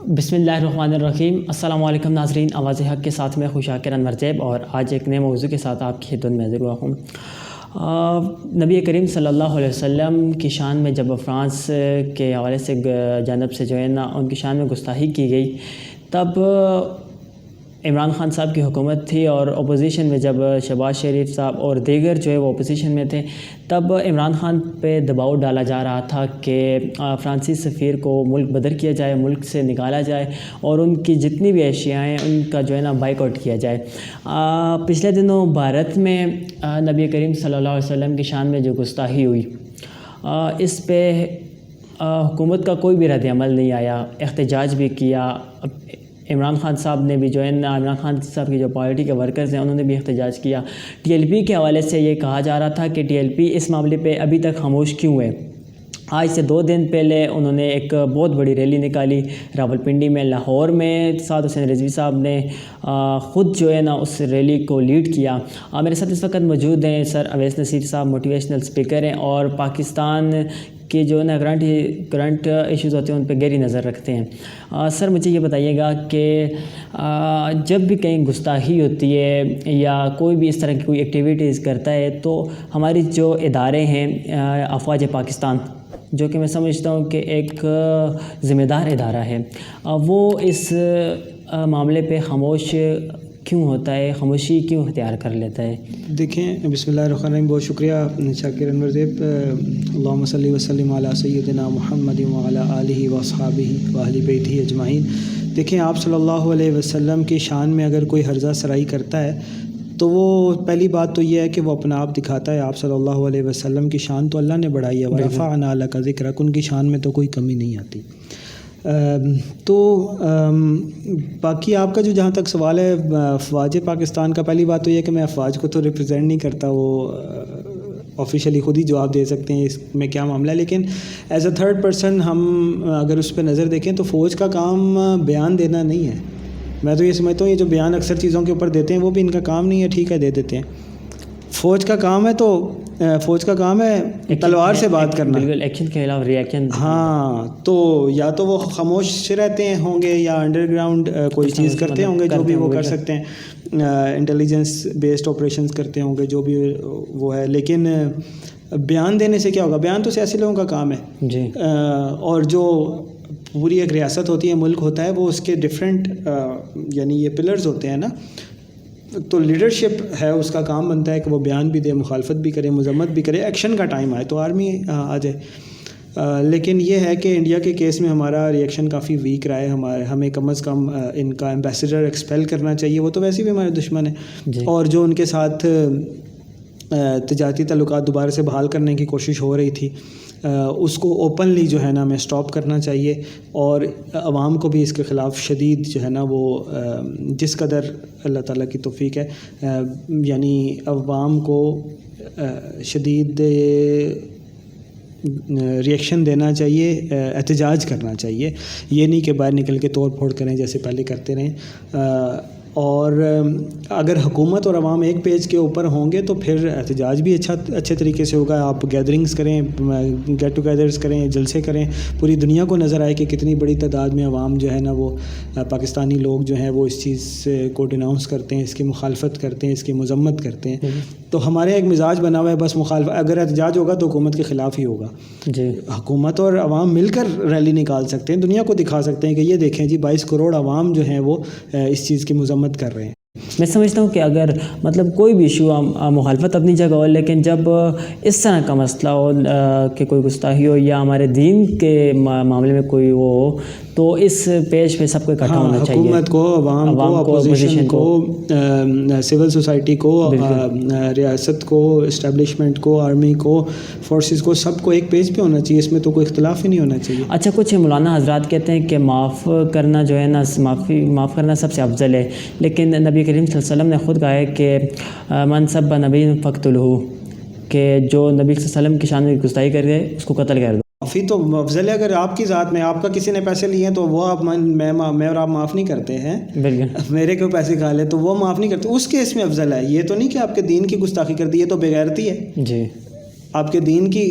بسم اللہ الرحمن الرحیم۔ السلام علیکم ناظرین، آواز حق کے ساتھ میں خوشاکر انور زیب اور آج ایک نئے موضوع کے ساتھ آپ کی خدمت میں حاضر ہوا ہوں۔ نبی کریم صلی اللہ علیہ وسلم کی شان میں جب فرانس کے حوالے سے جانب سے جو ہے نا ان کی شان میں گستاخی کی گئی، تب عمران خان صاحب کی حکومت تھی اور اپوزیشن میں جب شہباز شریف صاحب اور دیگر جو ہے وہ اپوزیشن میں تھے، تب عمران خان پہ دباؤ ڈالا جا رہا تھا کہ فرانسیسی سفیر کو ملک بدر کیا جائے، ملک سے نکالا جائے اور ان کی جتنی بھی اشیاء ہیں ان کا جو ہے نا بائیک آؤٹ کیا جائے۔ پچھلے دنوں بھارت میں نبی کریم صلی اللہ علیہ وسلم کی شان میں جو گستاخی ہوئی، اس پہ حکومت کا کوئی بھی رد عمل نہیں آیا، احتجاج بھی کیا۔ عمران خان صاحب نے بھی جو ہے نا، عمران خان صاحب کی جو پارٹی کے ورکرز ہیں انہوں نے بھی احتجاج کیا۔ ٹی ایل پی کے حوالے سے یہ کہا جا رہا تھا کہ ٹی ایل پی اس معاملے پہ ابھی تک خاموش کیوں ہے۔ آج سے 2 دن پہلے انہوں نے ایک بہت بڑی ریلی نکالی راولپنڈی میں، لاہور میں سعد حسین رضوی صاحب نے خود جو ہے نا اس ریلی کو لیڈ کیا۔ میرے ساتھ اس وقت موجود ہیں سر اویس نصیر صاحب، موٹیویشنل اسپیکر ہیں اور پاکستان کے جو نا کرنٹ ایشوز ہوتے ہیں ان پہ گہری نظر رکھتے ہیں۔ سر مجھے یہ بتائیے گا کہ جب بھی کہیں گستاخی ہوتی ہے یا کوئی بھی اس طرح کی کوئی ایکٹیویٹیز کرتا ہے تو ہماری جو ادارے ہیں افواج پاکستان، جو کہ میں سمجھتا ہوں کہ ایک ذمہ دار ادارہ ہے، وہ اس معاملے پہ خاموش کیوں ہوتا ہے، خاموشی کیوں اختیار کر لیتا ہے؟ دیکھیں، بسم اللہ الرحمن الرحیم، بہت شکریہ شاکر انور زیب۔ اللہم صلی وسلم علی سیدنا محمد وعلی آلہ واصحابہ واہل بیتہ اجمعین۔ دیکھیں، آپ صلی اللہ علیہ وسلم کی شان میں اگر کوئی ہرزہ سرائی کرتا ہے تو وہ پہلی بات تو یہ ہے کہ وہ اپنا آپ دکھاتا ہے۔ آپ صلی اللہ علیہ وسلم کی شان تو اللہ نے بڑھائی ہے، ورفعنا لک ذکرک، ان کی شان میں تو کوئی کمی نہیں آتی۔ تو باقی آپ کا جو جہاں تک سوال ہے افواج پاکستان کا، پہلی بات تو یہ ہے کہ میں افواج کو تو ریپرزینٹ نہیں کرتا، وہ آفیشیلی خود ہی جواب دے سکتے ہیں اس میں کیا معاملہ ہے، لیکن ایز اے تھرڈ پرسن ہم اگر اس پہ نظر دیکھیں تو فوج کا کام بیان دینا نہیں ہے۔ میں تو یہ سمجھتا ہوں یہ جو بیان اکثر چیزوں کے اوپر دیتے ہیں وہ بھی ان کا کام نہیں ہے، ٹھیک ہے دے دیتے ہیں۔ فوج کا کام ہے تو فوج کا کام ہے تلوار سے بات کرنا، بالکل ایکشن کے خلاف ری ایکشن۔ ہاں، تو یا تو وہ خاموش رہتے ہیں ہوں گے یا انڈر گراؤنڈ کوئی چیز کرتے ہوں گے، جو بھی وہ کر سکتے ہیں، انٹیلیجنس بیسڈ آپریشنز کرتے ہوں گے، جو بھی وہ ہے۔ لیکن بیان دینے سے کیا ہوگا؟ بیان تو سیاسی لوگوں کا کام ہے جی، اور جو پوری ایک ریاست ہوتی ہے، ملک ہوتا ہے، وہ اس کے ڈفرینٹ یعنی یہ پلرز ہوتے ہیں نا، تو لیڈرشپ ہے، اس کا کام بنتا ہے کہ وہ بیان بھی دے، مخالفت بھی کرے، مذمت بھی کرے۔ ایکشن کا ٹائم آئے تو آرمی آ جائے۔ لیکن یہ ہے کہ انڈیا کے کیس میں ہمارا ری ایکشن کافی ویک رہا ہے۔ ہمیں کم از کم ان کا ایمبیسڈر ایکسپیل کرنا چاہیے، وہ تو ویسے بھی ہمارے دشمن ہیں، اور جو ان کے ساتھ تجارتی تعلقات دوبارہ سے بحال کرنے کی کوشش ہو رہی تھی، اس کو اوپنلی جو ہے نا ہمیں اسٹاپ کرنا چاہیے، اور عوام کو بھی اس کے خلاف شدید جو ہے نا وہ جس قدر اللہ تعالیٰ کی توفیق ہے، یعنی عوام کو شدید ری ایکشن دینا چاہیے، احتجاج کرنا چاہیے، یہ نہیں کہ باہر نکل کے توڑ پھوڑ کریں جیسے پہلے کرتے رہیں۔ اور اگر حکومت اور عوام ایک پیج کے اوپر ہوں گے تو پھر احتجاج بھی اچھے طریقے سے ہوگا۔ آپ گیدرنگز کریں، گیٹ ٹوگیدرز کریں، جلسے کریں، پوری دنیا کو نظر آئے کہ کتنی بڑی تعداد میں عوام جو ہے نا وہ پاکستانی لوگ جو ہیں وہ اس چیز کو ڈیناؤنس کرتے ہیں، اس کی مخالفت کرتے ہیں، اس کی مذمت کرتے ہیں۔ تو ہمارے ایک مزاج بنا ہوا ہے بس مخالفت، اگر احتجاج ہوگا تو حکومت کے خلاف ہی ہوگا۔ جی، حکومت اور عوام مل کر ریلی نکال سکتے ہیں، دنیا کو دکھا سکتے ہیں کہ یہ دیکھیں جی 22 کروڑ عوام جو ہیں وہ اس چیز کی مذمت کر رہے ہیں۔ میں سمجھتا ہوں کہ اگر مطلب کوئی بھی ایشو مخالفت اپنی جگہ ہو، لیکن جب اس طرح کا مسئلہ ہو کہ کوئی گستاخی ہو یا ہمارے دین کے معاملے میں کوئی وہ ہو، تو اس پیج پہ سب کو اکٹھا ہونا چاہیے، حکومت کو، عوام کو، اپوزیشن کو، سول سوسائٹی کو، ریاست کو، اسٹیبلشمنٹ کو، آرمی کو، فورسز کو، سب کو ایک پیج پہ ہونا چاہیے، اس میں تو کوئی اختلاف ہی نہیں ہونا چاہیے۔ اچھا، کچھ مولانا حضرات کہتے ہیں کہ معاف کرنا جو ہے نا، معاف کرنا سب سے افضل ہے، لیکن نبی کریم صلی اللہ علیہ وسلم نے خود کہا ہے کہ من سب نبی فقتلہ، کہ جو نبی صلی اللہ علیہ وسلم کی شان میں گستاخی کر گئے اس کو قتل کر دو۔ معافی تو افضل ہے، اگر آپ کی ذات میں آپ کا کسی نے پیسے لیے ہیں تو وہ آپ میں اور آپ معاف نہیں کرتے ہیں، بالکل میرے کو پیسے کھا لے تو وہ معاف نہیں کرتے، اس کیس میں افضل ہے۔ یہ تو نہیں کہ آپ کے دین کی گستاخی کر دی، یہ تو بے غیرتی ہے۔ جی، آپ کے دین کی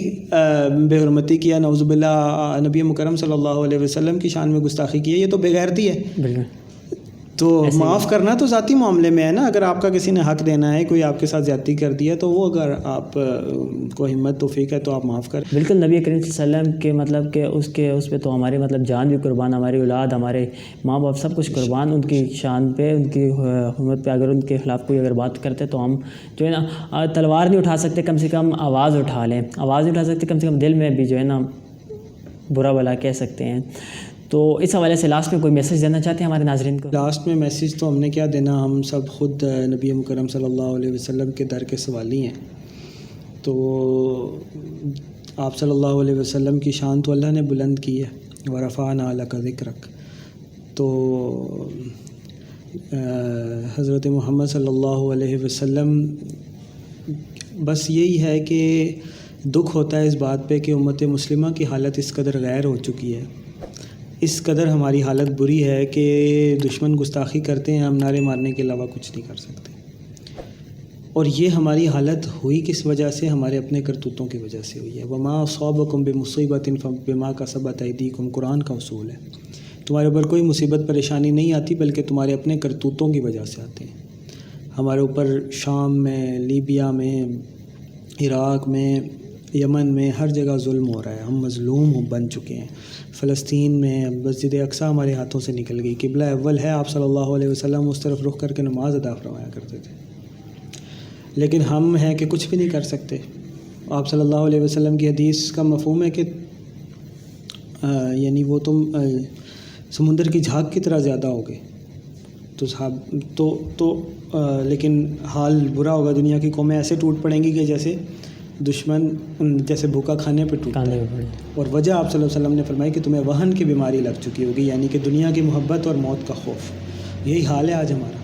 بے حرمتی کیا، نعوذ باللہ نبی مکرم صلی اللہ علیہ وسلم کی شان میں گستاخی کی ہے، یہ تو بے غیرتی ہے۔ بالکل، تو معاف کرنا تو ذاتی معاملے میں ہے نا، اگر آپ کا کسی نے حق دینا ہے، کوئی آپ کے ساتھ زیادتی کر دیا تو وہ اگر آپ کو ہمت توفیق ہے تو آپ معاف کریں۔ بالکل، نبی کریم صلی اللہ علیہ وسلم کے مطلب کہ اس پہ تو ہماری مطلب جان بھی قربان، ہماری اولاد، ہمارے ماں باپ سب کچھ قربان، ان کی شان پہ، ان کی حرمت پہ اگر ان کے خلاف کوئی اگر بات کرتے تو ہم جو ہے نا تلوار نہیں اٹھا سکتے، کم سے کم آواز اٹھا لیں، آواز نہیں اٹھا سکتے، کم سے کم دل میں بھی جو ہے نا برا بھلا کہہ سکتے ہیں۔ تو اس حوالے سے لاسٹ میں کوئی میسیج دینا چاہتے ہیں ہمارے ناظرین کو؟ لاسٹ میں میسیج تو ہم نے کیا دینا، ہم سب خود نبی مکرم صلی اللہ علیہ وسلم کے در کے سوالی ہیں، تو آپ صلی اللہ علیہ وسلم کی شان تو اللہ نے بلند کی ہے، وَرَفَعْنَا لَكَ ذِكْرَكَ، تو حضرت محمد صلی اللہ علیہ وسلم، بس یہی ہے کہ دکھ ہوتا ہے اس بات پہ کہ امت مسلمہ کی حالت اس قدر غیر ہو چکی ہے، اس قدر ہماری حالت بری ہے کہ دشمن گستاخی کرتے ہیں، ہم نعرے مارنے کے علاوہ کچھ نہیں کر سکتے۔ اور یہ ہماری حالت ہوئی کس وجہ سے؟ ہمارے اپنے کرتوتوں کی وجہ سے ہوئی ہے۔ وَمَا أَصَابَكُم بِمُصِيبَةٍ فَبِمَا كَسَبَتْ أَيْدِيكُم، قرآن کا اصول ہے، تمہارے اوپر کوئی مصیبت پریشانی نہیں آتی بلکہ تمہارے اپنے کرتوتوں کی وجہ سے آتے ہیں۔ ہمارے اوپر شام میں، لیبیا میں، عراق میں، یمن میں ہر جگہ ظلم ہو رہا ہے، ہم مظلوم بن چکے ہیں۔ فلسطین میں مسجد اقصی ہمارے ہاتھوں سے نکل گئی، قبلہ اول ہے، آپ صلی اللہ علیہ وسلم اس طرف رخ کر کے نماز ادا فرمایا کرتے تھے، لیکن ہم ہیں کہ کچھ بھی نہیں کر سکتے۔ آپ صلی اللہ علیہ وسلم کی حدیث کا مفہوم ہے کہ یعنی وہ تم سمندر کی جھاگ کی طرح زیادہ ہوگے، تو لیکن حال برا ہوگا، دنیا کی قومیں ایسے ٹوٹ پڑیں گی کہ جیسے دشمن جیسے بھوکا کھانے پہ ٹوٹتا ہے۔ اور وجہ آپ صلی اللہ علیہ وسلم نے فرمائی کہ تمہیں وہن کی بیماری لگ چکی ہوگی، یعنی کہ دنیا کی محبت اور موت کا خوف، یہی حال ہے آج ہمارا۔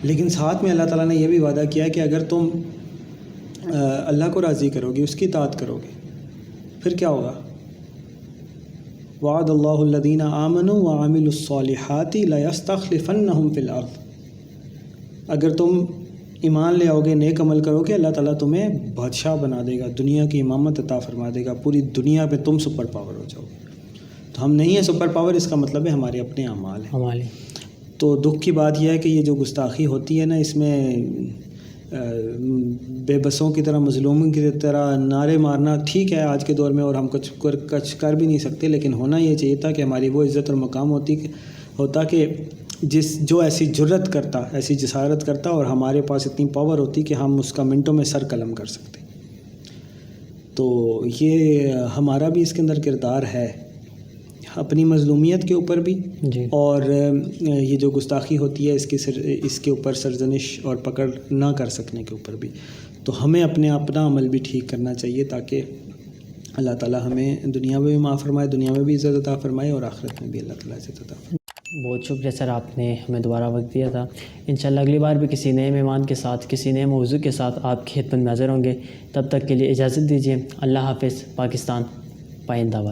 لیکن ساتھ میں اللہ تعالیٰ نے یہ بھی وعدہ کیا کہ اگر تم اللہ کو راضی کرو گے، اس کی اطاعت کرو گے، پھر کیا ہوگا؟ وعد اللہ الذین آمنوا وعملوا الصالحات لیستخلفنہم فی الارض، اگر تم ایمان لے آؤ گے، نیک عمل کرو گے، اللہ تعالیٰ تمہیں بادشاہ بنا دے گا، دنیا کی امامت عطا فرما دے گا، پوری دنیا پہ تم سپر پاور ہو جاؤ گے۔ تو ہم نہیں ہیں سپر پاور، اس کا مطلب ہے ہمارے اپنے اعمال ہیں۔ تو دکھ کی بات یہ ہے کہ یہ جو گستاخی ہوتی ہے نا، اس میں بے بسوں کی طرح، مظلوموں کی طرح نعرے مارنا ٹھیک ہے آج کے دور میں، اور ہم کچھ کر بھی نہیں سکتے، لیکن ہونا یہ چاہیے تھا کہ ہماری وہ عزت اور مقام ہوتا کہ جو ایسی جرت کرتا، ایسی جسارت کرتا، اور ہمارے پاس اتنی پاور ہوتی کہ ہم اس کا منٹوں میں سر قلم کر سکتے۔ تو یہ ہمارا بھی اس کے اندر کردار ہے، اپنی مظلومیت کے اوپر بھی جی، اور یہ جو گستاخی ہوتی ہے اس کے اوپر سرزنش اور پکڑ نہ کر سکنے کے اوپر بھی، تو ہمیں اپنا عمل بھی ٹھیک کرنا چاہیے تاکہ اللہ تعالیٰ ہمیں دنیا میں بھی معاف فرمائے، دنیا میں بھی عزت عطا فرمائے، اور آخرت میں بھی اللہ تعالیٰ عزت عطا فرمائے۔ بہت شکریہ سر، آپ نے ہمیں دوبارہ وقت دیا تھا۔ انشاءاللہ اگلی بار بھی کسی نئے مہمان کے ساتھ، کسی نئے موضوع کے ساتھ آپ کی خدمت میں حاضر ہوں گے۔ تب تک کے لیے اجازت دیجیے۔ اللہ حافظ۔ پاکستان پائندہ باد۔